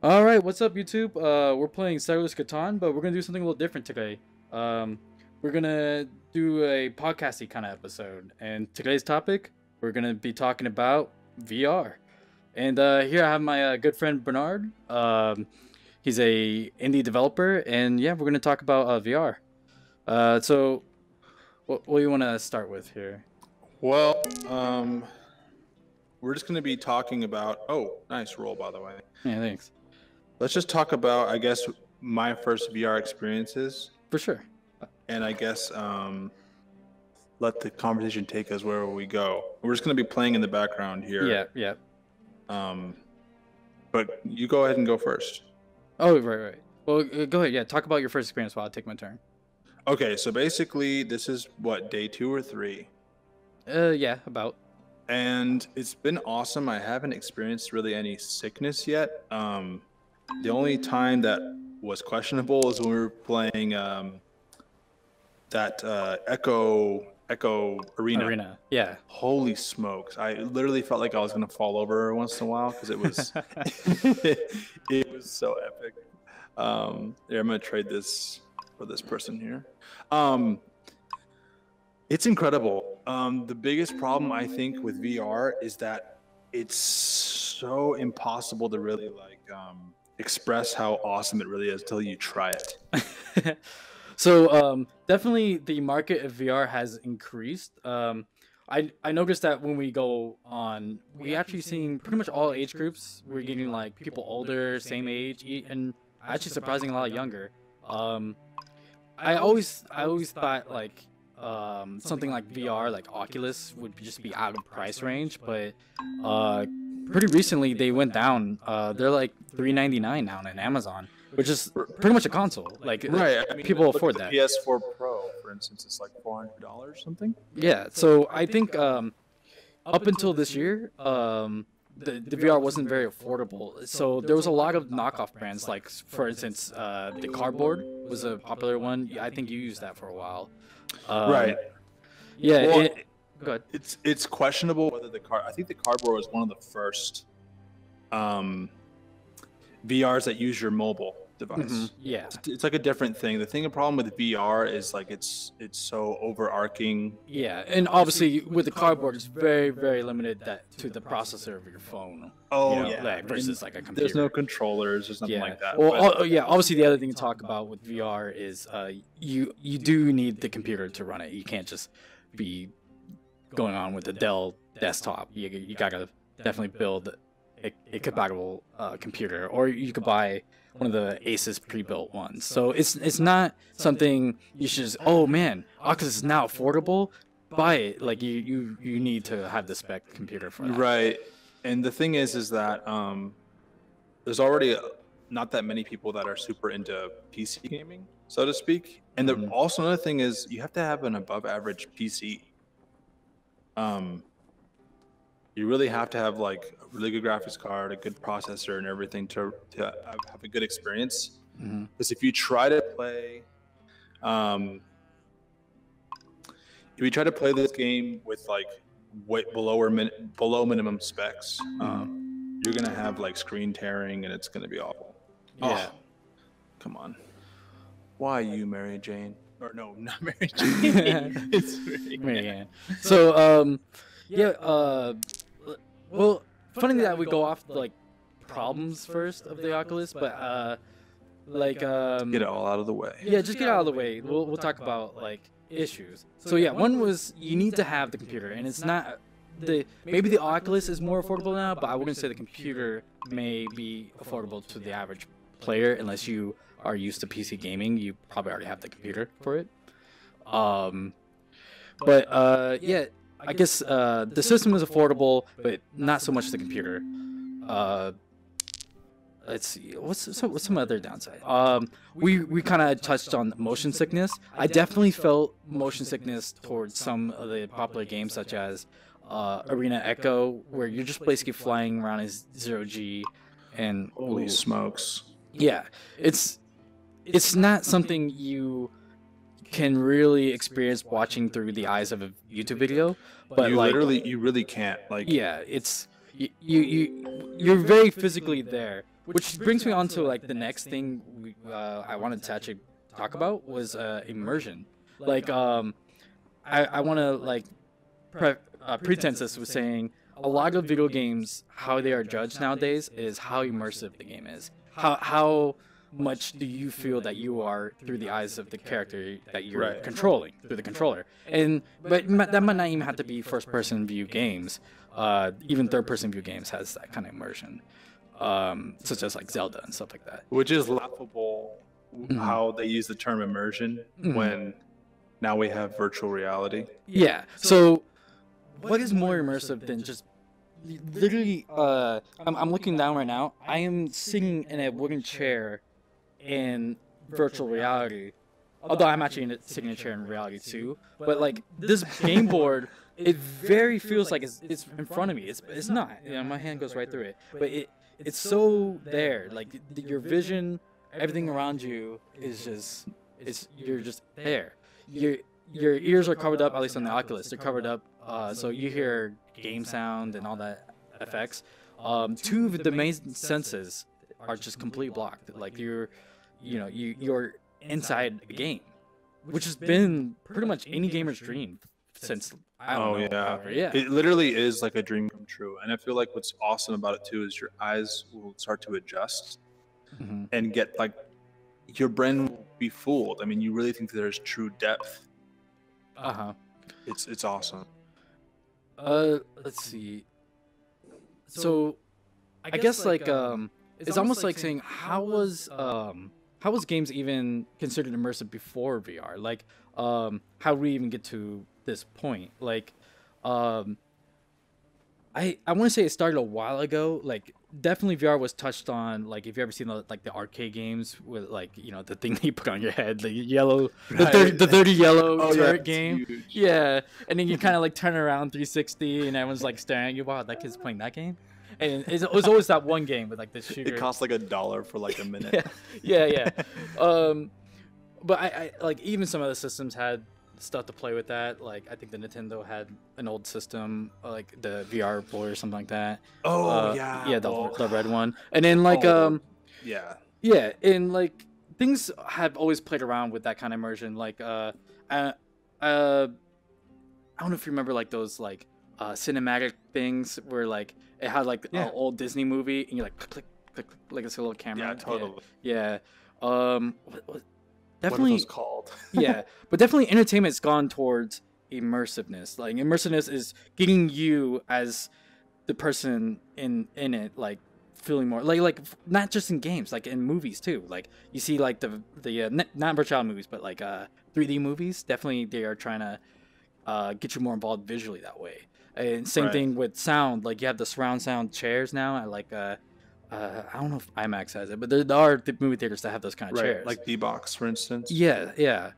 All right, what's up, YouTube? We're playing Settlers Catan, but we're gonna do something a little different today. We're gonna do a podcasty kind of episode, and today's topic we're gonna be talking about VR. And here I have my good friend Bernard. He's a indie developer, and yeah, we're gonna talk about VR. So, what do you want to start with here? Well, we're just going to be talking about. Oh, nice roll, by the way. Yeah, thanks. Let's just talk about, I guess, my first VR experiences, For sure. and I guess let the conversation take us wherever we go. We're just going to be playing in the background here. Yeah. But you go ahead and go first. Oh, right. Well, go ahead. Yeah, talk about your first experience while I take my turn. Okay, so basically, this is what, day 2 or 3? Yeah, about. And it's been awesome. I haven't experienced really any sickness yet. The only time that was questionable is when we were playing that Echo Arena. Yeah. Holy smokes! I literally felt like I was gonna fall over once in a while because it was it was so epic. Yeah, I'm gonna trade this for this person here. It's incredible. The biggest problem I think with VR is that it's so impossible to really express how awesome it really is until you try it. So definitely the market of VR has increased. I noticed that when we go on, we actually seeing pretty much all age groups. We're getting like people older, same age, and actually surprisingly a lot younger. I always thought like something like VR, like Oculus, would just be out of price range, but pretty recently they went down. They're like $399 now on Amazon, which is pretty much a console. Like, right, I mean, people afford that. PS4 Pro, for instance, it's like $400 or something. Yeah, so I think up until this year, the VR wasn't very affordable. So there was a lot of knockoff brands, like for instance, the Cardboard was a popular one. I think you used that for a while. Right. Yeah. Well, go ahead. It's questionable whether I think the Carbro was one of the first VRs that use your mobile device. Mm-hmm. Yeah. It's like a different thing. The problem with VR is like it's so overarching. Yeah, and obviously with the Cardboard, it's very, very limited to the processor of your phone. Oh, yeah. Like, versus like a computer. There's no controllers. There's nothing like that. Well, yeah. Obviously, the other thing to talk about with VR is you do need the computer to run it. You can't just be going on with the Dell desktop. You gotta definitely build a compatible computer, or you could buy one of the Asus pre-built ones. So it's not something you should just, oh man, Oculus is now affordable, buy it. Like you need to have the spec computer for that. Right. And the thing is that there's already not that many people that are super into PC gaming, so to speak. And also another thing is you have to have an above average PC. You really have to have like a really good graphics card, a good processor, and everything to have a good experience. Because if you try to play, this game with like below minimum specs, you're gonna have like screen tearing, and it's gonna be awful. Yeah. Oh, come on. Why you, Mary Jane? Or no, not Mary Jane. It's Mary Jane. So well, funny that we go off the like problems first of the Oculus, but get it all out of the way. Yeah, just get out of the way. We'll talk about like issues. So yeah, one was you need to have the computer, and it's not maybe the Oculus is more affordable now, but I wouldn't say the computer may be affordable to the average player unless you are used to PC gaming. You probably already have the computer for it. Yeah. I guess the system is affordable, but not so much the computer. Let's see, what's some other downside? We kind of touched on motion sickness. I definitely felt motion sickness towards some of the popular games, such as Arena Echo, where you're just basically flying around as 0G, and holy smokes. Yeah, it's not something you can really experience watching through the eyes of a YouTube video, but you really can't. Like, yeah, it's you're very physically there, which brings me on to like the next thing I wanted to actually talk about was immersion. Like I want to like pretenses was saying a lot of video games, how they are judged nowadays is how immersive the game is. How much do you feel that you are through the eyes of the character that you're controlling through the controller? But that might not even have to be first-person view games. Even third-person view games has that kind of immersion, such as like Zelda and stuff like that. Which is laughable how they use the term immersion when now we have virtual reality. Yeah. So what is more immersive than just literally? I'm looking down right now. I am sitting in a wooden chair in virtual reality. Although I'm actually sitting in a chair in reality too. But like this game board, it very feels like it's in front of me. It's not. You know, my hand goes right through it. But it's so there. Like your vision, everything around you is just you're just there. Your ears are covered up, at least on the Oculus. They're covered up, so you hear game sound and all that effects. Two of the main senses are just completely blocked. Like you're inside a game, which has been pretty much any gamer's dream since I don't know. Yeah. It literally is like a dream come true. And I feel like what's awesome about it too is your eyes will start to adjust and get like your brain will be fooled. I mean, you really think that there's true depth. It's awesome. Let's see. So I guess like it's almost like saying how was games even considered immersive before VR? Like how did we even get to this point? Like I want to say it started a while ago. Like definitely VR was touched on. Like if you ever seen the arcade games with like the thing you put on your head, the yellow, the 30 yellow turret game. Huge. Yeah, and then you kind of like turn around 360 and everyone's like staring at you. Wow, that kid's playing that game. And it was always that one game with like the shooter. It cost like $1 for like a minute. yeah. But I like even some of the systems had stuff to play with that. Like I think the Nintendo had an old system, like the VR Boy or something like that. The red one. And then like and like things have always played around with that kind of immersion. Like I don't know if you remember like those like cinematic things where like it had like an old Disney movie and you like click like it's a little camera. Yeah, totally. Yeah. Definitely. What are those called? Yeah, but definitely entertainment's gone towards immersiveness. Like immersiveness is getting you as the person in it, like feeling more like not just in games, like in movies too. Like you see like the not virtual movies, but like 3D movies. Definitely they are trying to get you more involved visually that way. And same thing with sound. Like you have the surround sound chairs now. I like I don't know if IMAX has it, but there are movie theaters that have those kind of chairs. Like D-Box, for instance. Yeah.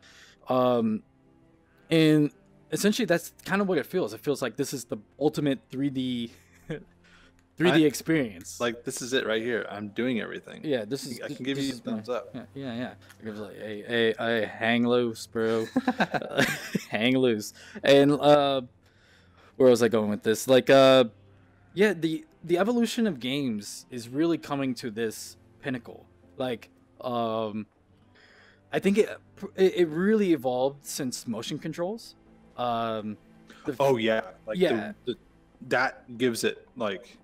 And essentially that's kind of what it feels. It feels like this is the ultimate 3D experience. Like this is it right here. I'm doing everything. Yeah, I can give you a thumbs up. Yeah. It was like, hey, hang loose, bro. Hang loose. And where was I going with this? Like the evolution of games is really coming to this pinnacle. Like I think it really evolved since motion controls. That gives it like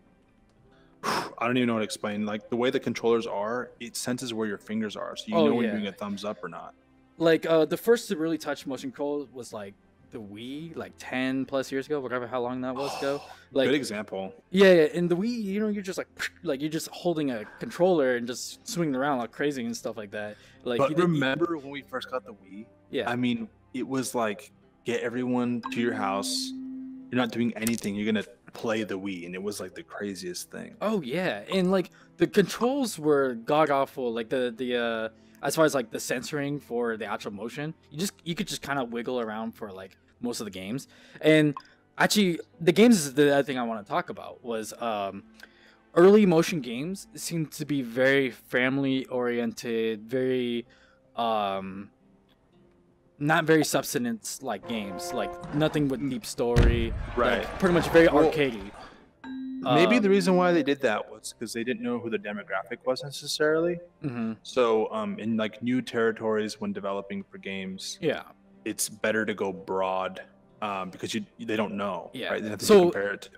I don't even know how to explain. Like the way the controllers are, it senses where your fingers are, so you know when you're doing a thumbs up or not. Like the first to really touch motion control was like the Wii, like 10 plus years ago, whatever how long that was ago. Like good example. Yeah, and the Wii, you're just like you're just holding a controller and just swinging around like crazy and stuff like that. Like but remember when we first got the Wii? Yeah. I mean, it was like get everyone to your house. You're not doing anything. You're gonna play the Wii, and it was like the craziest thing. Oh yeah, and like the controls were god awful. Like the as far as like the censoring for the actual motion, you could just kind of wiggle around for like most of the games. And actually the games is the other thing I want to talk about was early motion games seemed to be very family oriented, very not very substance like games, like nothing with deep story, right? Like, pretty much very arcadey. Maybe the reason why they did that was because they didn't know who the demographic was necessarily. So in like new territories when developing for games, it's better to go broad because they don't know, right? They have to compare it to.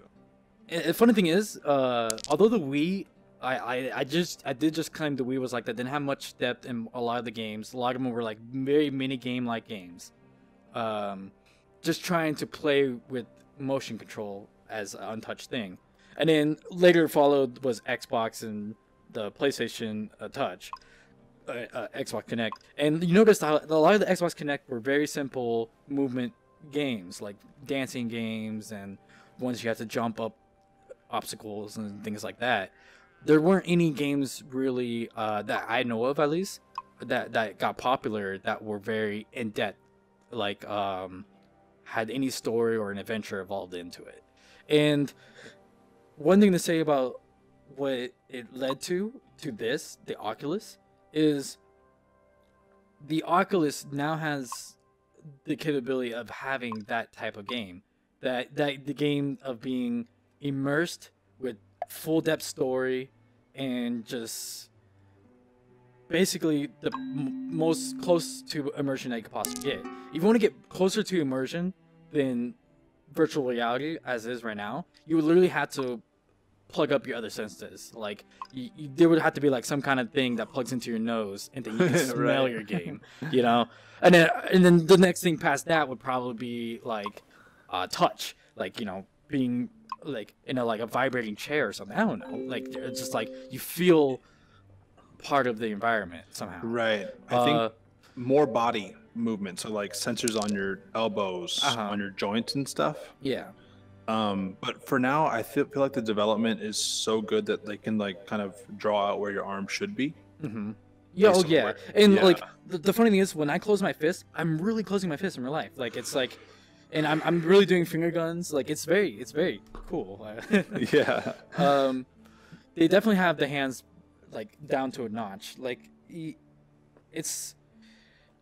The funny thing is, although the Wii, I did just claim the Wii was like that, didn't have much depth in a lot of the games. A lot of them were like very mini game like games, just trying to play with motion control as an untouched thing. And then later followed was Xbox and the PlayStation Touch, Xbox Kinect. And you noticed how a lot of the Xbox Kinect were very simple movement games, like dancing games and ones you have to jump up obstacles and things like that. There weren't any games really that I know of, at least, that got popular that were very in depth, like had any story or an adventure involved into it. And one thing to say about what it led to this, the Oculus, is the Oculus now has the capability of having that type of game, that the game of being immersed with full depth story and just basically the most close to immersion that you could possibly get. If you want to get closer to immersion than virtual reality as is right now, you would literally have to plug up your other senses. Like there would have to be like some kind of thing that plugs into your nose and then you can smell your game, you know. And then the next thing past that would probably be like touch, like, you know, being like in a vibrating chair or something. I don't know, like it's just like you feel part of the environment somehow. Right. I think more body movement, so like sensors on your elbows, on your joints and stuff. Yeah. But for now, I feel like the development is so good that they can like kind of draw out where your arm should be. Yeah, oh yeah. And like the funny thing is, when I close my fist, I'm really closing my fist in real life. Like it's like, and I'm really doing finger guns. Like it's very cool. Yeah. They definitely have the hands like down to a notch. Like it's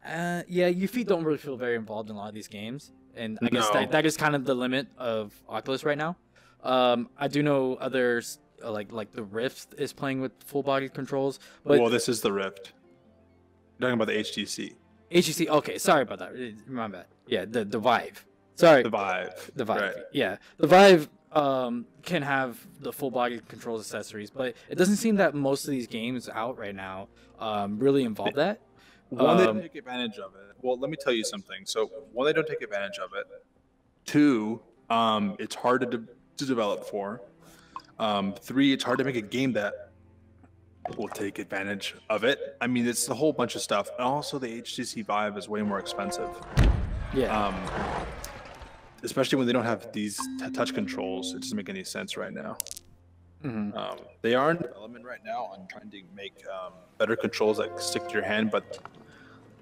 yeah, your feet don't really feel very involved in a lot of these games. And I guess that is kind of the limit of Oculus right now. I do know others like the Rift is playing with full body controls. But well, this is the Rift. You're talking about the HTC. HTC. Okay, sorry about that. My bad. Yeah, the Vive. Sorry. The Vive. The Vive. Right. Yeah, the Vive can have the full body controls accessories, but it doesn't seem that most of these games out right now really involve that. One, they don't take advantage of it. Well, let me tell you something. So, one, they don't take advantage of it. Two, it's hard to develop for. Three, it's hard to make a game that will take advantage of it. I mean, it's a whole bunch of stuff. And also, the HTC Vive is way more expensive. Yeah. Especially when they don't have these touch controls. It doesn't make any sense right now. They are in development right now on trying to make better controls that stick to your hand, but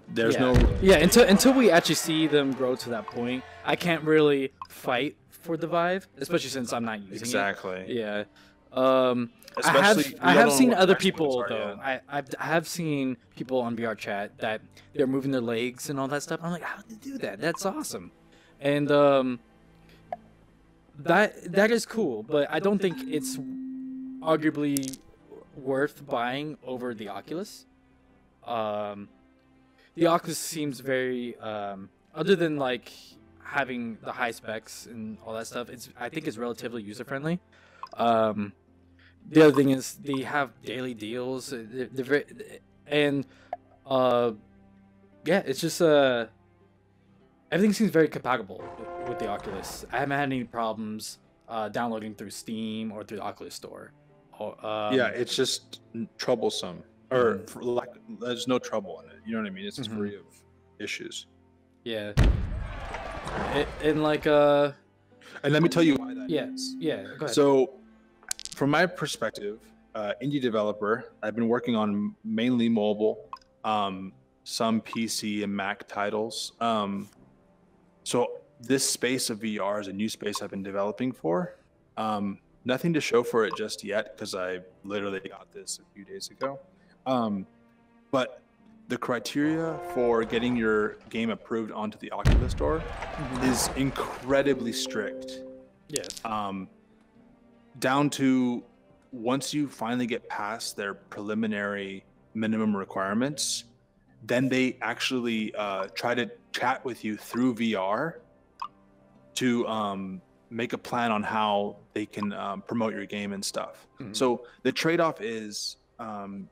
there's no until we actually see them grow to that point, I can't really fight for the Vive, especially since I'm not using it. Yeah. I have seen other people though. I have seen people on VR chat that they're moving their legs and all that stuff. I'm like, how do they do that? That's awesome. And that is cool, but I don't think it's arguably worth buying over the Oculus. The Oculus seems very other than like having the high specs and all that stuff, I think it's relatively user friendly. The other thing is they have daily deals. They're very, and yeah, it's just everything seems very compatible with the Oculus. I haven't had any problems downloading through Steam or through the Oculus Store. Yeah, it's just troublesome. Or there's no trouble in it. You know what I mean? It's just free of issues. Yeah. And like and let me tell you why that is. Yeah. Go ahead. So, from my perspective, indie developer, I've been working on mainly mobile, some PC and Mac titles. So this space of VR is a new space I've been developing for. Nothing to show for it just yet because I literally got this a few days ago. But the criteria for getting your game approved onto the Oculus Store is incredibly strict. Yes. down to once you finally get past their preliminary minimum requirements, then they actually try to chat with you through VR to make a plan on how they can promote your game and stuff. So the trade-off is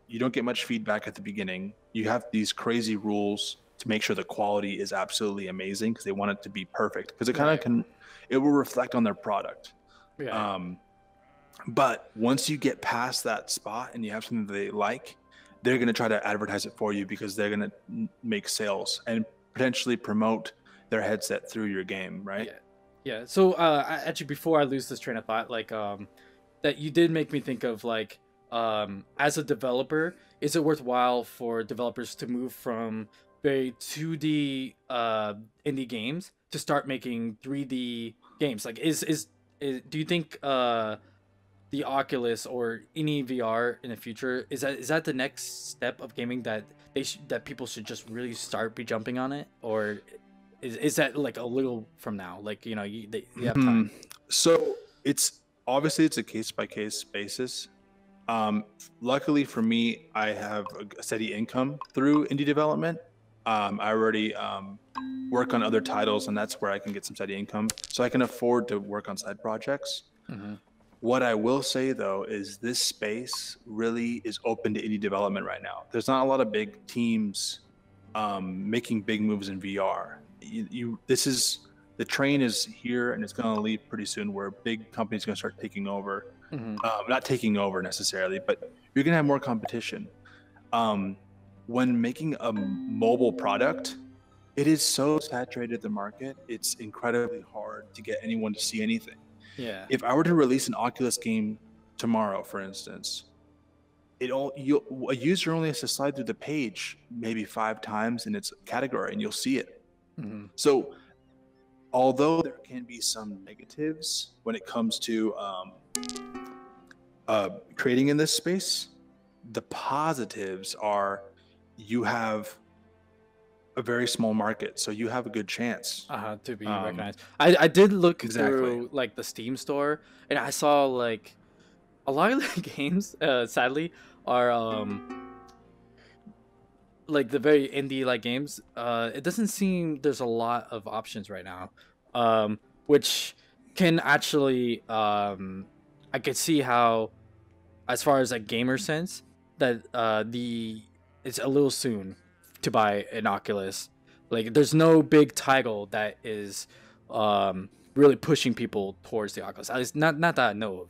you don't get much feedback at the beginning. You have these crazy rules to make sure the quality is absolutely amazing because they want it to be perfect, because it kind of it will reflect on their product. But once you get past that spot and you have something that they like, they're going to try to advertise it for you because they're going to make sales and potentially promote their headset through your game, right? Yeah. So actually, before I lose this train of thought, like that you did make me think of, like, as a developer, is it worthwhile for developers to move from very 2D indie games to start making 3D games? Like, do you think the Oculus or any VR in the future, is that the next step of gaming that that people should just really start be jumping on it, or is that like a little from now? Like, you have time. So it's obviously it's a case by case basis. Luckily for me, I have a steady income through indie development. I already work on other titles, and that's where I can get some steady income, so I can afford to work on side projects. What I will say, though, is this space really is open to indie development right now. There's not a lot of big teams making big moves in VR. The train is here, and it's going to leave pretty soon, where big companies are going to start taking over. Not taking over necessarily, but you're going to have more competition. When making a mobile product, it is so saturated the market, it's incredibly hard to get anyone to see anything. If I were to release an Oculus game tomorrow, for instance, a user only has to slide through the page maybe 5 times in its category, and you'll see it. So although there can be some negatives when it comes to creating in this space, the positives are you have a very small market, so you have a good chance to be recognized. I did look through like the Steam store, and I saw like a lot of the games sadly are like the very indie like games. It doesn't seem there's a lot of options right now, which can actually I could see how, as far as a gamer sense, that it's a little soon to buy an Oculus. Like, there's no big title that is really pushing people towards the Oculus. At least not that I know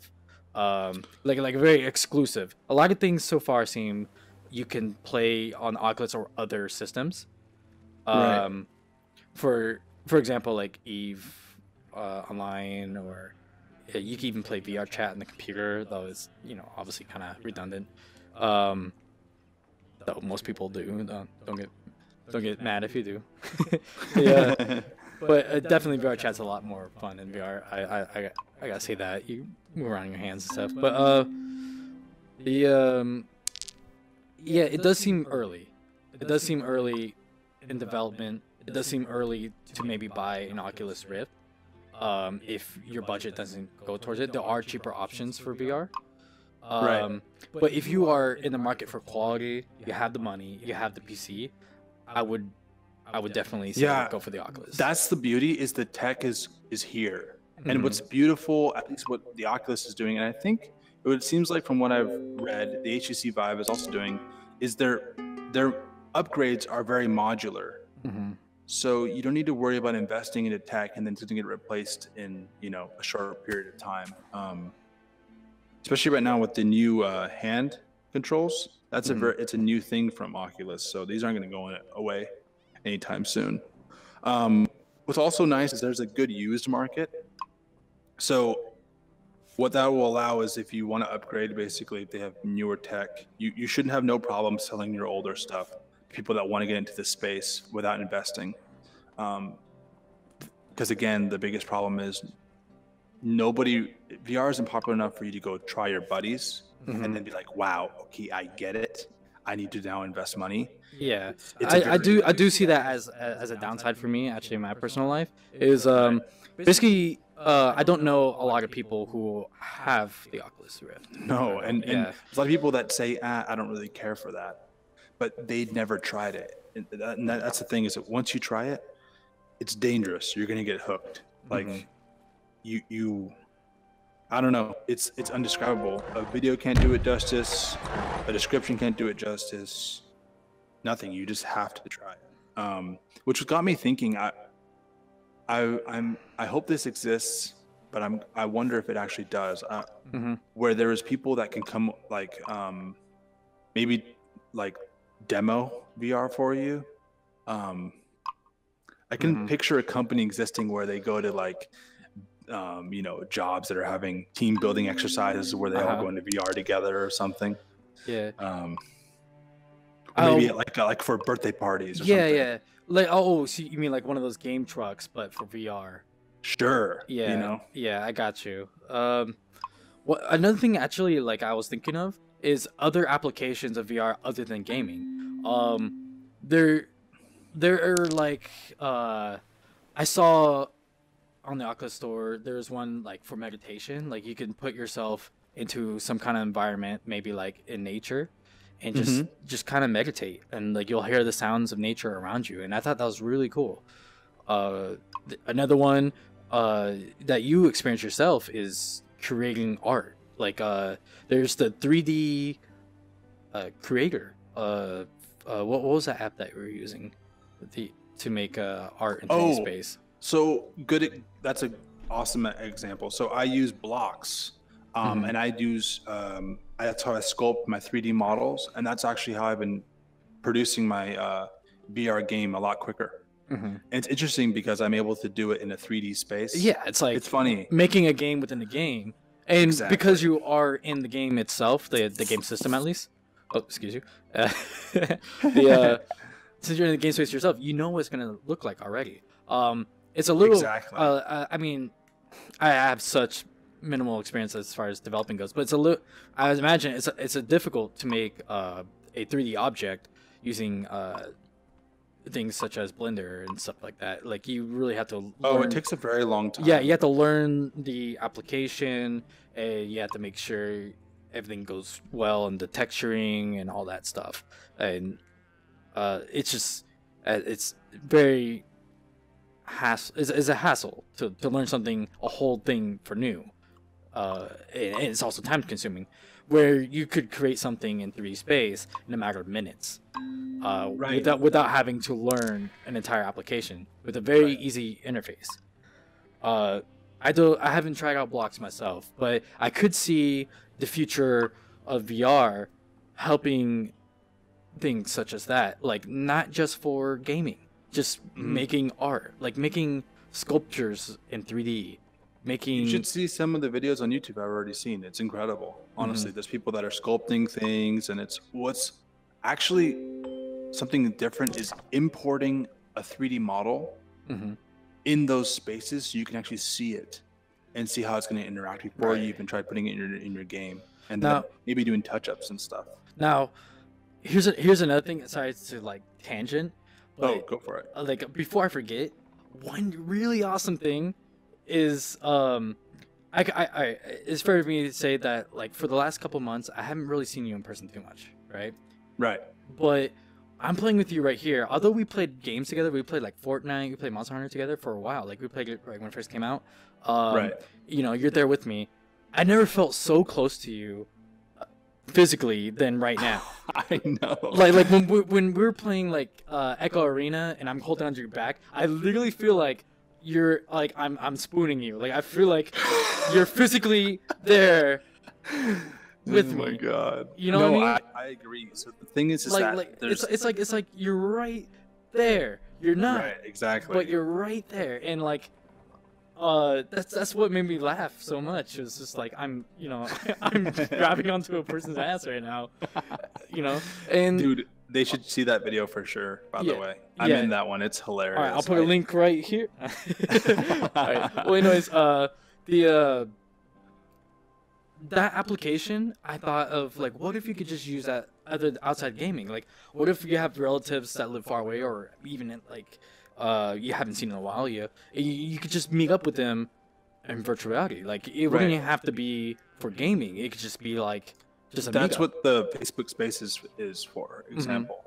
of. Like very exclusive. A lot of things so far seem you can play on Oculus or other systems. For example, like Eve Online, or you can even play VR chat on the computer, though it's obviously kind of redundant. Though most people do. Don't get mad if you do. But definitely VR chat's a lot more fun in VR. I gotta say that. You move around your hands and stuff. But it does seem early. It does seem early in development. It does seem early to maybe buy an Oculus Rift. If your budget doesn't go towards it, there are cheaper options for VR. But if you are in the market for quality, you have the money, you have the PC, I would definitely say go for the Oculus. That's the beauty, is the tech is here. And what's beautiful, at least what the Oculus is doing, and I think it seems like from what I've read, the HTC Vive is also doing, is their upgrades are very modular. So you don't need to worry about investing into tech and then to get replaced in a short period of time. Especially right now with the new hand controls, that's it's a new thing from Oculus. So these aren't going to go away anytime soon. What's also nice is there's a good used market. So what that will allow is, if you want to upgrade, basically, if they have newer tech, you shouldn't have no problem selling your older stuff to people that want to get into this space without investing. Because again, the biggest problem is VR isn't popular enough for you to go try your buddies and then be like, wow, okay, I get it. I need to now invest money. Yeah, I do see that as a downside for me, actually, in my personal life, is basically I don't know a lot of people who have the Oculus Rift. No, and there's a lot of people that say, I don't really care for that, but they'd never tried it. And that's the thing, is that once you try it, it's dangerous. You're gonna get hooked. Like you I don't know. It's undescribable. A video can't do it justice. A description can't do it justice. Nothing. You just have to try it. Which got me thinking. I hope this exists, but I wonder if it actually does. Where there is people that can come, like maybe like demo VR for you. I can picture a company existing where they go to like jobs that are having team building exercises where they all go into VR together or something. Yeah. Maybe like for birthday parties or something. Yeah. Like, oh, so you mean like one of those game trucks, but for VR? Sure. Yeah. Yeah, I got you. Another thing actually, like I was thinking of, is other applications of VR other than gaming. There are like I saw on the Oculus store, there's one like for meditation. Like you can put yourself into some kind of environment, maybe like in nature, and just kind of meditate, and like you'll hear the sounds of nature around you. And I thought that was really cool. Another one that you experience yourself is creating art. Like there's the 3D creator. What was that app that we were using to make art in 3D space? So good. That's an awesome example. So I use blocks, and I use that's how I sculpt my 3D models, and that's actually how I've been producing my VR game a lot quicker. And it's interesting because I'm able to do it in a 3D space. Yeah, it's like it's funny making a game within a game, and because you are in the game itself, the game system at least. Oh, excuse you. Since you're in the game space yourself, you know what it's gonna look like already. It's a little. I mean, I have such minimal experience as far as developing goes, but it's a little. I imagine it's a difficult to make a 3D object using things such as Blender and stuff like that. Like you really have to. It takes a very long time. Yeah, you have to learn the application, and you have to make sure everything goes well and the texturing and all that stuff. And it's just it's very is a hassle to learn a whole thing for new. And it's also time consuming, where you could create something in 3D space in a matter of minutes, without having to learn an entire application with a very easy interface. I haven't tried out blocks myself, but I could see the future of VR helping things such as that, like not just for gaming, just making art, like making sculptures in 3D. You should see some of the videos on YouTube I've already seen. It's incredible. Honestly, there's people that are sculpting things, and what's actually something different is importing a 3D model in those spaces so you can actually see it and see how it's going to interact before you even try putting it in your game, and then maybe doing touch-ups and stuff. Now, here's another thing. Sorry to like tangent. But, go for it. Like before I forget, one really awesome thing is it's fair for me to say that like for the last couple months I haven't really seen you in person too much, right? Right. But I'm playing with you right here. Although we played games together, we played like Fortnite, we played Monster Hunter together for a while. Like we played it right when it first came out. You know, you're there with me. I never felt so close to you physically than right now. I know. Like when we were playing like Echo Arena and I'm holding onto your back, I literally feel like you're like I'm spooning you. Like I feel like you're physically there with me. Oh my god. You know what I mean? I agree. So the thing is it's like you're right there. You're not. Right, exactly. But you're right there, and like that's what made me laugh so much. It was just like I'm grabbing onto a person's ass right now, And dude, they should see that video for sure. By the way, I'm in that one. It's hilarious. All right, I'll put a link right here. All right. Well, anyways, that application, I thought of like, what if you could just use that outside gaming? Like, what if you have relatives that live far away, or even like you haven't seen in a while, you could just meet up with them in virtual reality. Like it wouldn't even have to be for gaming. It could just be like just a That's meetup. what the Facebook Spaces is for example.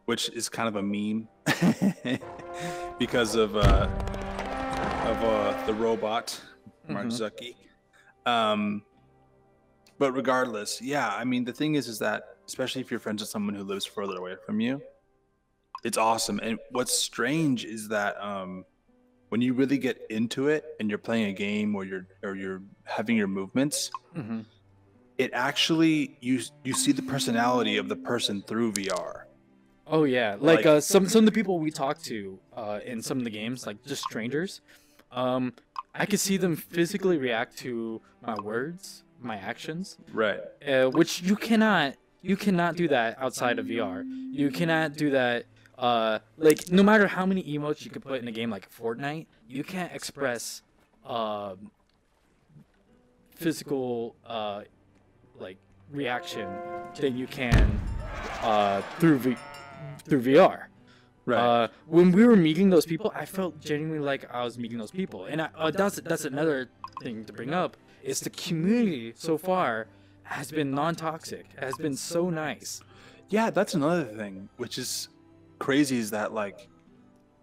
Which is kind of a meme because of the robot Mark Zuckerberg. But regardless, yeah, I mean the thing is that especially if you're friends with someone who lives further away from you, it's awesome. And what's strange is that when you really get into it and you're playing a game or you're having your movements, it actually you see the personality of the person through VR. Oh yeah, like some of the people we talk to in some of the games, like just strangers, I could see them physically react to my words, my actions. Right. Which you cannot do that outside of VR. You cannot do that. Like no matter how many emotes you could put in a game like Fortnite, you can't express physical like reaction than you can through VR. Right. When we were meeting those people, I felt genuinely like I was meeting those people, and that's another thing to bring up. Is the community so far has been non-toxic, has been so nice. Yeah, that's another thing, which is crazy. Is that like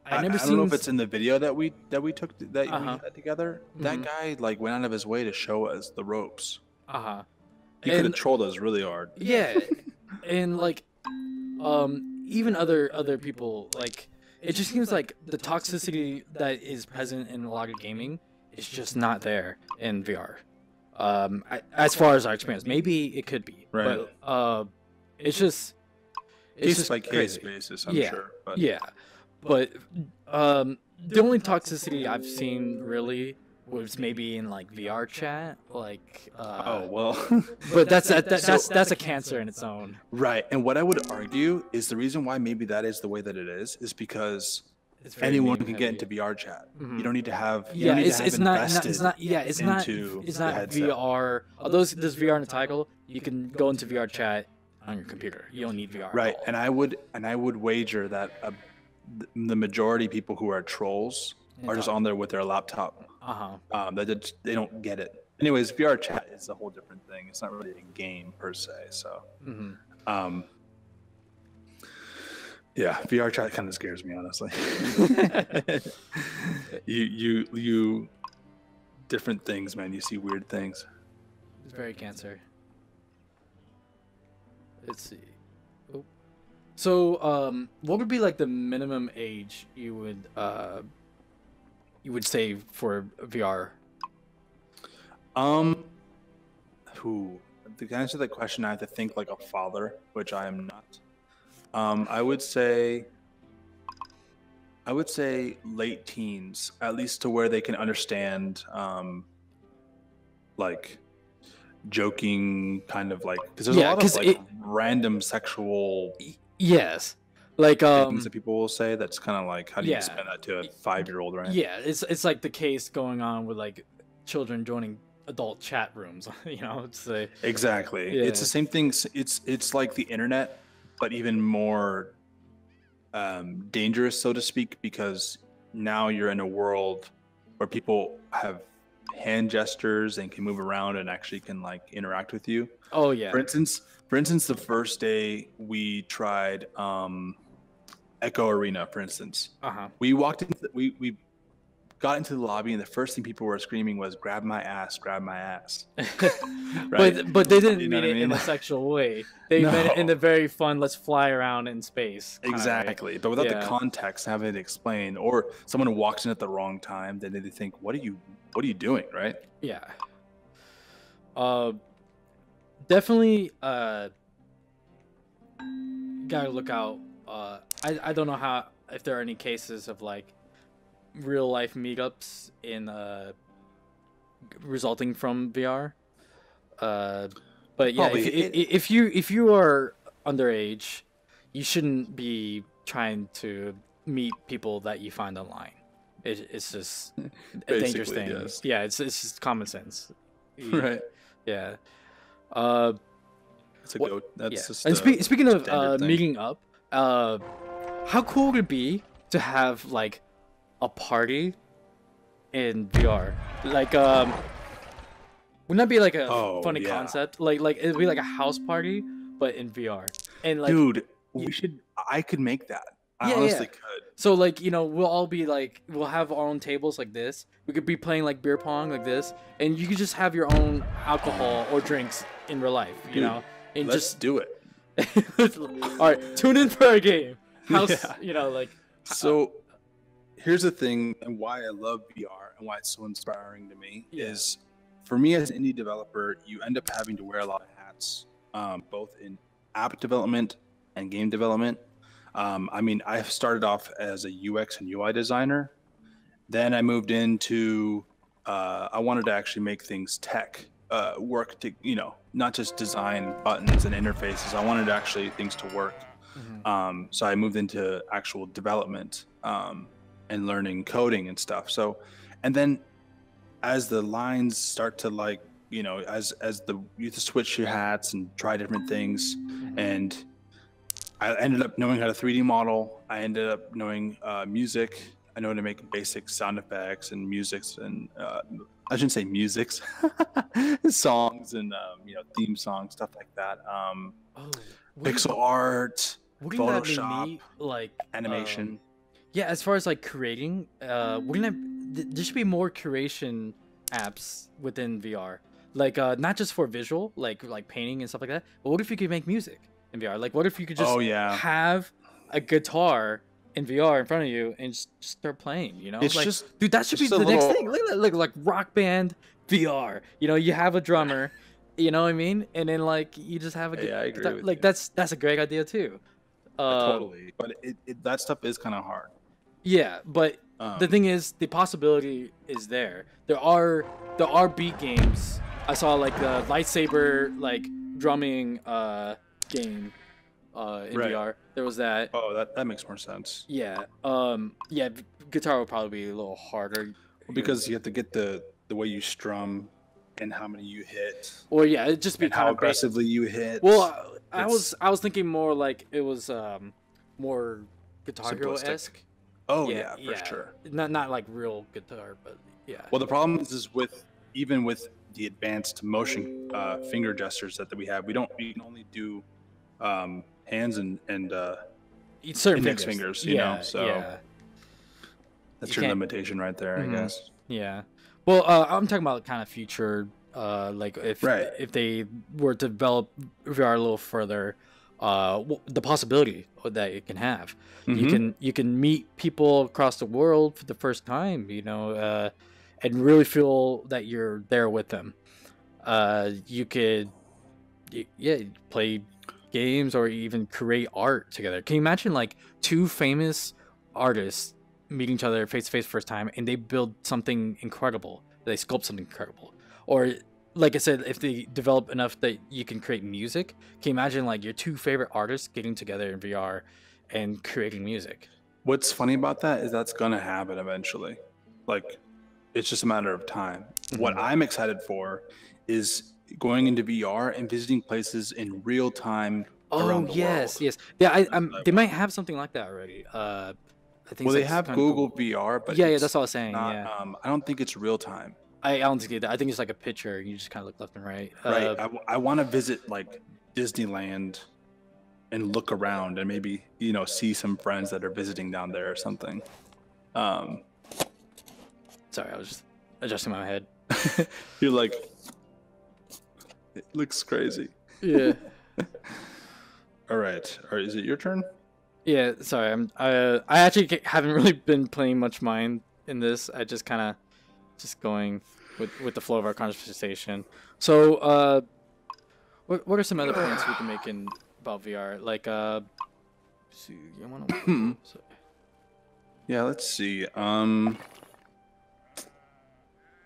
I don't know if it's in the video that we took we had together. That guy like went out of his way to show us the ropes. He could have trolled us really hard. Yeah, and like even other people, like it just seems like the toxicity that is present in a lot of gaming is just not there in VR. As far as our experience, maybe it could be, right? But it's just case by case basis, I'm sure. But. Yeah, but the only toxicity I've seen really was maybe in like VR chat, like. Oh well. But that's a cancer in its own. Right, and what I would argue is the reason why maybe that is the way that it is because anyone can get into VR chat. You don't need to have. It's not VR. Although there's VR in the title, you can go into VR chat on your computer. You don't need VR. Right, and I would wager that the majority of people who are trolls are just on there with their laptop. They don't get it. Anyways, VR chat is a whole different thing. It's not really a game per se. So, yeah, VR chat kind of scares me, honestly. you different things, man. You see weird things. It's very cancer. Let's see. Oh. So, what would be like the minimum age you would say for VR? To answer that question, I have to think like a father, which I am not. I would say late teens, at least to where they can understand, like joking, kind of like because there's a lot of like random sexual. Yes. Like things that people will say that's kind of like how do you explain that to a 5-year-old, right? Yeah, it's like the case going on with like children joining adult chat rooms, you know. It's exactly. Yeah. It's the same thing. It's like the internet, but even more dangerous, so to speak, because now you're in a world where people have hand gestures and can move around and actually can like interact with you. Oh yeah. For instance, the first day we tried Echo Arena, for instance. We walked into we got into the lobby and the first thing people were screaming was "Grab my ass, grab my ass." Right? but they didn't mean it in a sexual way. They meant it in a very fun, let's fly around in space. Exactly. But without the context, having it explained, or someone walks in at the wrong time, then they think, what are you doing, right? Yeah. Definitely gotta look out. I don't know if there are any cases of like real life meetups in resulting from VR. But yeah, if you are underage, you shouldn't be trying to meet people that you find online. It's just a dangerous thing. Yes. Yeah, it's just common sense. Right. Yeah. That's a goat. That's just. And speaking of meeting up, how cool would it be to have like a party in VR. Like wouldn't that be like a funny yeah. concept? Like it'd be like a house party, but in VR. And like, Dude, I could make that. I honestly could. So like, you know, we'll all be like, we'll have our own tables like this. We could be playing like beer pong like this, and you could just have your own alcohol or drinks in real life, you know. And let's just do it. All right, tune in for a game. House, you know, like. So here's the thing, and why I love VR and why it's so inspiring to me is, for me as an indie developer, you end up having to wear a lot of hats, both in app development and game development. I mean, I started off as a UX and UI designer. Then I moved into, I wanted to actually make things tech work to, you know, not just design buttons and interfaces. I wanted actually things to work. So I moved into actual development and learning coding and stuff. So, and then as the lines start to, like, you know, as you switch your hats and try different things, and I ended up knowing how to 3D model. I ended up knowing music. I know how to make basic sound effects and musics, and I shouldn't say musics, songs and you know, theme songs, stuff like that. Pixel art, Photoshop, like animation. Yeah, as far as like creating, there should be more curation apps within VR. Like not just for visual, like painting and stuff like that. But what if you could make music in VR? Like, what if you could just have a guitar in VR in front of you and just start playing? You know, it's like, just, dude, that should be the next thing. Look, like Rock Band VR. You know, you have a drummer. You know what I mean? And then like you just have a I agree with you. that's a great idea too. Totally, but that stuff is kind of hard. Yeah, but the thing is, the possibility is there. There are beat games. I saw like the lightsaber like drumming game in VR. There was that. Oh, that makes more sense. Yeah. Yeah. Guitar would probably be a little harder because you have to get the way you strum and how many you hit. Or yeah, it just be how aggressively you hit. Well, I was thinking more like it was more Guitar Hero-esque. Oh yeah, for sure. Not like real guitar, but yeah. Well, the problem is even with the advanced motion finger gestures that we have, we can only do hands and certain index fingers, you know. So that's your limitation right there, I guess. Yeah. Well, I'm talking about kind of future, like if they were to develop VR a little further, the possibility that it can have. You can meet people across the world for the first time, you know, and really feel that you're there with them. You could, play games or even create art together. Can you imagine like two famous artists meeting each other face to face first time and they build something incredible? They sculpt something incredible. Or like I said, if they develop enough that you can create music, can you imagine like your two favorite artists getting together in VR and creating music? What's funny about that is that's gonna happen eventually. Like, it's just a matter of time. What I'm excited for is going into VR and visiting places in real time around the world. Yes. Yeah, they might have something like that already. I think they have Google VR, but that's all I was saying. I don't think it's real time. I don't think that. I think it's like a picture. You just kind of look left and right. Right. I want to visit like Disneyland and look around and maybe, you know, see some friends that are visiting down there or something. Sorry, I was just adjusting my head. You're like, it looks crazy. Yeah. All right. Is it your turn? Yeah. Sorry. I actually haven't really been playing much Mind in this. I just kind of going with the flow of our conversation. So, what are some other points we can make about VR? Like, see, you want to? Yeah. Let's see.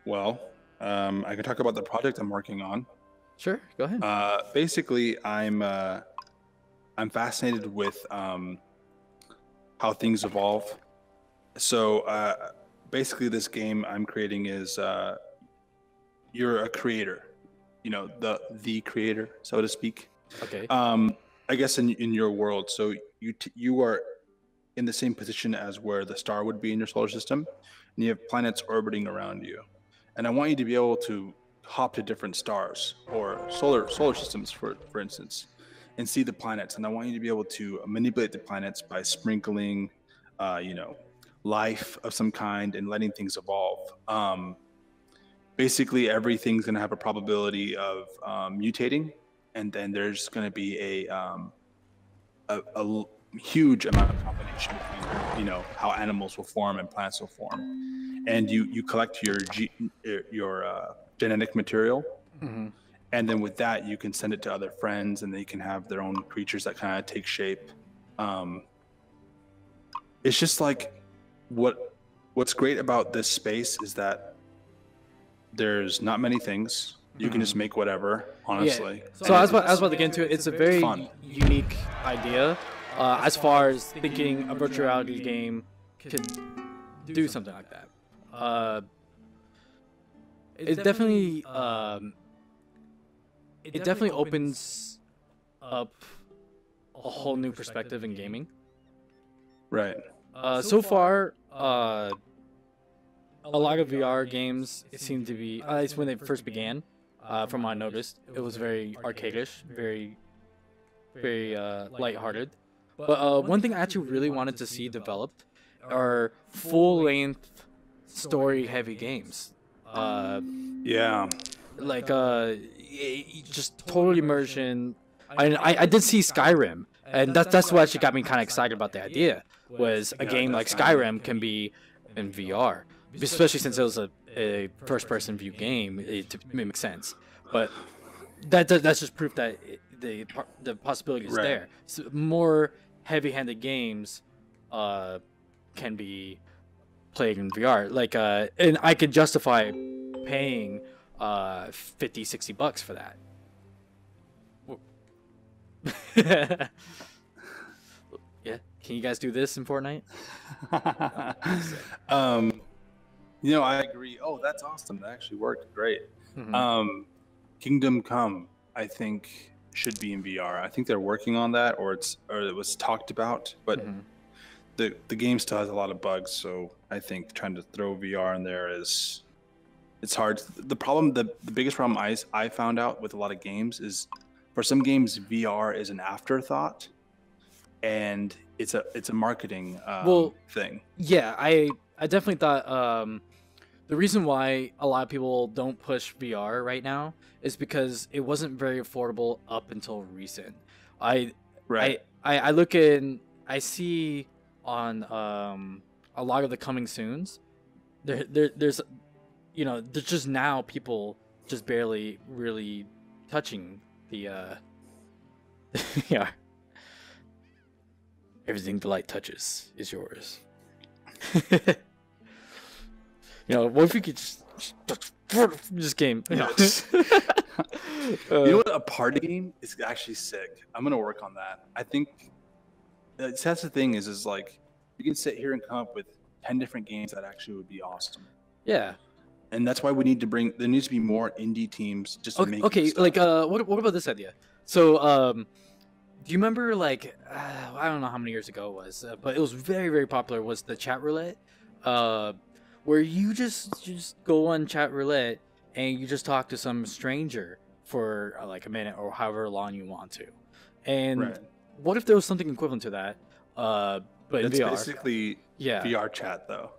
Well, I can talk about the project I'm working on. Sure, go ahead. Basically, I'm fascinated with how things evolve. So basically, this game I'm creating is you're a creator, you know, the creator, so to speak. Okay. I guess in your world, so you are in the same position as where the star would be in your solar system, and you have planets orbiting around you. And I want you to be able to hop to different stars or solar systems, for instance, and see the planets. And I want you to be able to manipulate the planets by sprinkling, life of some kind and letting things evolve. Basically, everything's going to have a probability of mutating, and then there's going to be a huge amount of combination between how animals will form and plants will form. And you collect your genetic material, Mm-hmm. and then with that you can send it to other friends, and they can have their own creatures that kind of take shape. It's just like what's great about this space is that there's not many things. You can just make whatever, honestly. Yeah. So I was about to get into it. It's a very unique idea as far as thinking a virtual reality game could do something like that. It definitely opens up a whole new perspective in gaming. Right. So far, a lot of VR games seem to be, at least when they first began, from what I noticed, it was very arcadish, very, very lighthearted. But one thing I actually really wanted to see developed are full-length, story-heavy games. Yeah. Like just total immersion. I did see Skyrim, and that's what actually got me kind of excited about the idea. Was a game like Skyrim can be in VR, especially since it was a first-person view game. It makes sense, but that's just proof that the possibility is there. So more heavy-handed games can be played in VR. Like and I could justify paying $50-$60 for that. Yeah, can you guys do this in Fortnite? I agree. Oh, that's awesome. That actually worked great. Mm-hmm. Kingdom Come, I think, should be in VR. I think they're working on that, or it was talked about, but mm-hmm. the game still has a lot of bugs. So I think trying to throw VR in there it's hard. The biggest problem I found out with a lot of games is, for some games, VR is an afterthought, and it's a marketing thing. Yeah, I definitely thought the reason why a lot of people don't push VR right now is because it wasn't very affordable up until recent. I look in, I see on a lot of the coming soons, there's just now people just barely really touching the VR. Everything the light touches is yours. What if we could just game? You know what? A party game is actually sick. I'm gonna work on that. I think that's the thing is like you can sit here and come up with 10 different games that actually would be awesome. Yeah. And that's why we need to there needs to be more indie teams just to make stuff. Like what about this idea? So do you remember I don't know how many years ago it was, but it was very, very popular, was the Chatroulette, where you just go on Chatroulette and you just talk to some stranger for like a minute or however long you want to. And what if there was something equivalent to that, but in VR? It's basically VR chat though.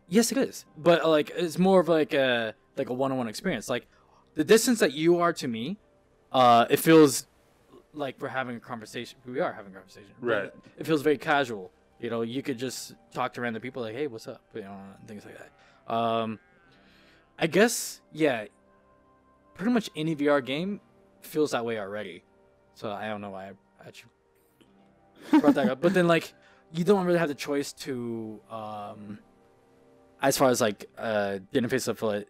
Yes, it is. But it's more of like a one-on-one experience. Like the distance that you are to me, it feels like we're having a conversation. We are having a conversation. Right. It feels very casual. You could just talk to random people like, "Hey, what's up?" And things like that. I guess, yeah. Pretty much any VR game feels that way already. So I don't know why I actually brought that up. But then you don't really have the choice to as far as the interface of what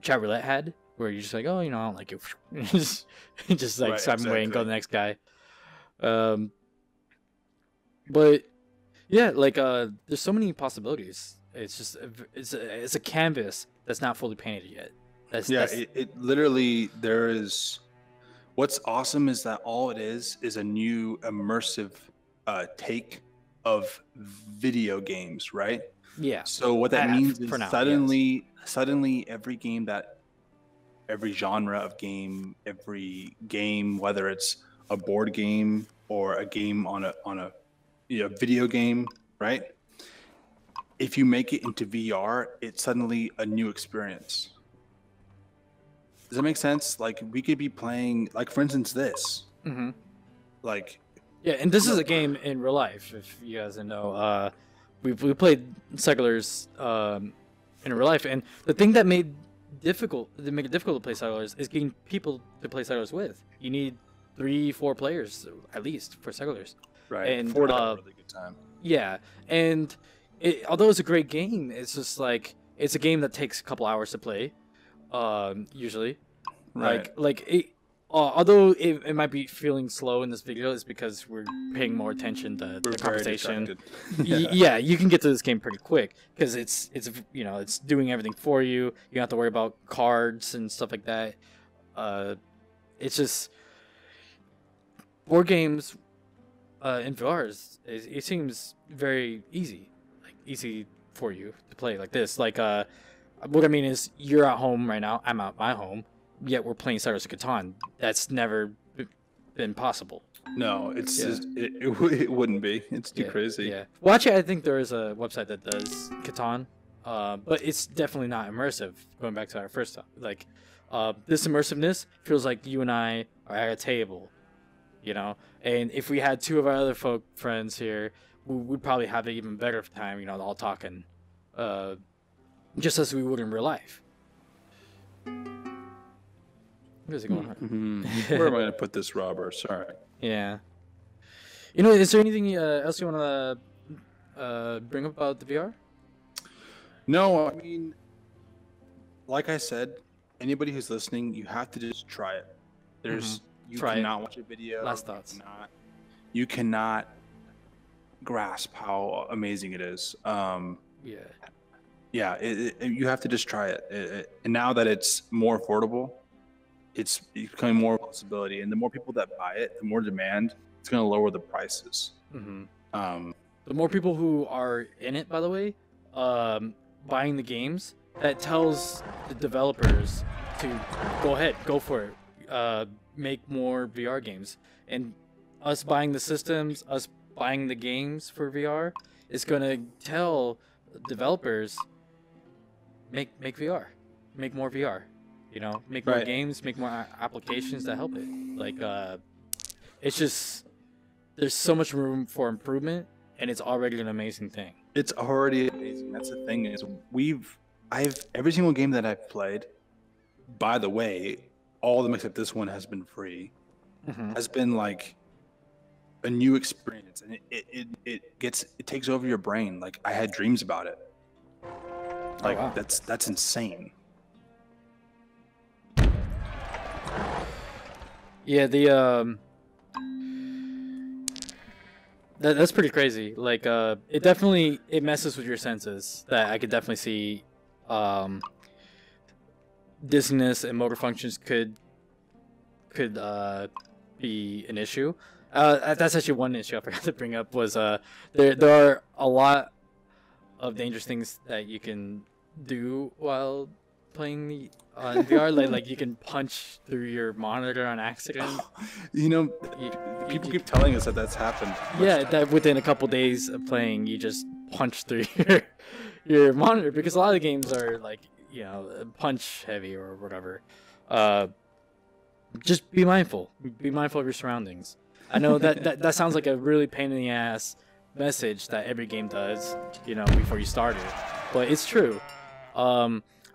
Chatroulette had, where you're just like, oh, I don't like it. just swipe away and go to the next guy. But yeah, there's so many possibilities. It's just it's a canvas that's not fully painted yet. It literally, there is. What's awesome is that all it is a new immersive take of video games, right? Yeah. So what that means is for now, suddenly every genre of game, every game, whether it's a board game or a game on a video game, right? If you make it into VR, it's suddenly a new experience. Does that make sense? Like we could be playing, like for instance, this. Mm-hmm. Like, yeah, and this is a game in real life. If you guys didn't know, we played Settlers in real life, and the thing that make it difficult to play Settlers is getting people to play Settlers with. You need 3-4 players at least for Settlers. right? And Four to have a really good time. yeah, and although it's a great game, it's just like it's a game that takes a couple hours to play, usually. Right. Although it might be feeling slow in this video, it's because we're paying more attention to the We're very conversation. distracted. Yeah, you can get to this game pretty quick because it's it's doing everything for you. You don't have to worry about cards and stuff like that. It's just board games in VR it seems very easy, easy for you to play like this. Like what I mean is you're at home right now. I'm at my home. Yet we're playing Settlers of Catan. That's never been possible. No, it's just, it wouldn't be. It's too crazy. Yeah. Well, actually, I think there is a website that does Catan, but it's definitely not immersive. Going back to our first time, this immersiveness feels like you and I are at a table, And if we had 2 of our other friends here, we'd probably have an even better time, all talking, just as we would in real life. Where's it going? Where am I going to put this, Robert? Sorry. Yeah. Is there anything else you want to bring up about the VR? No, I mean, like I said, anybody who's listening, you have to just try it. You cannot watch a video. Last thoughts. You cannot grasp how amazing it is. Yeah, you have to just try it. And now that it's more affordable, it's becoming more of a possibility. And the more people that buy it, the more demand, it's going to lower the prices. Mm-hmm. The more people who are in it, by the way, buying the games, that tells the developers to go for it, make more VR games. And us buying the systems, us buying the games for VR, is going to tell developers, make VR, make more VR. Make more games, make more applications that help it. It's just there's so much room for improvement, and it's already an amazing thing. It's already amazing. That's the thing is every single game that I've played. By the way, all of them except this one has been free. Has been like a new experience, and it takes over your brain. Like I had dreams about it. Like wow. That's insane. Yeah, that's pretty crazy. It messes with your senses. That I could definitely see. Dizziness and motor functions could be an issue. That's actually one issue I forgot to bring up. Was there are a lot of dangerous things that you can do while playing the VR, like you can punch through your monitor on accident. People keep telling us that that's happened. Yeah, that within a couple days of playing, you just punch through your monitor, because a lot of the games are punch heavy or whatever. Just be mindful. Be mindful of your surroundings. I know that sounds like a really pain in the ass message that every game does, before you start it, but it's true.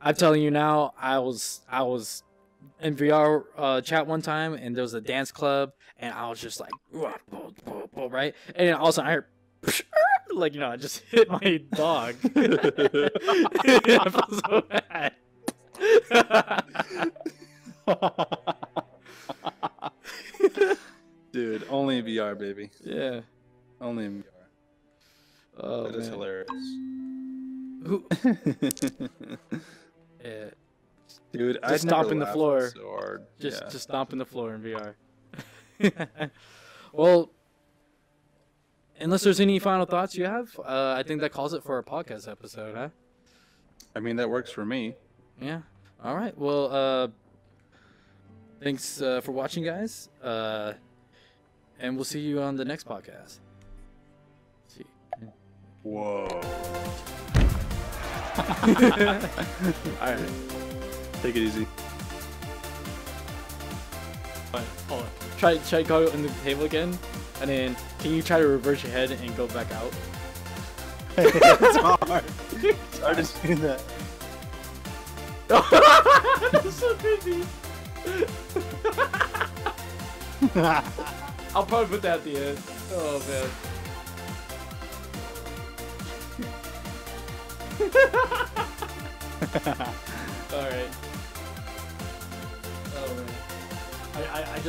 I'm telling you now, I was in VR chat one time, and there was a dance club, and I was just like, right? And then all of a sudden I heard, I just hit my dog. I felt so bad. Dude, only in VR, baby. Yeah. Only in VR. Oh, that is man. hilarious. Yeah. Dude, just stomping the floor. So hard. Just stomping the floor in VR. Well, unless there's any final thoughts you have, I think that calls it for our podcast episode, huh? I mean, that works for me. Yeah. All right. Well, thanks for watching, guys. And we'll see you on the next podcast. See. Whoa. All right. Take it easy. Hold on. Try go on the table again, and then can you try to reverse your head and go back out? It's hard. It's hard to do that. That's so creepy. I'll probably put that at the end. Oh man. All right. Oh man. I just.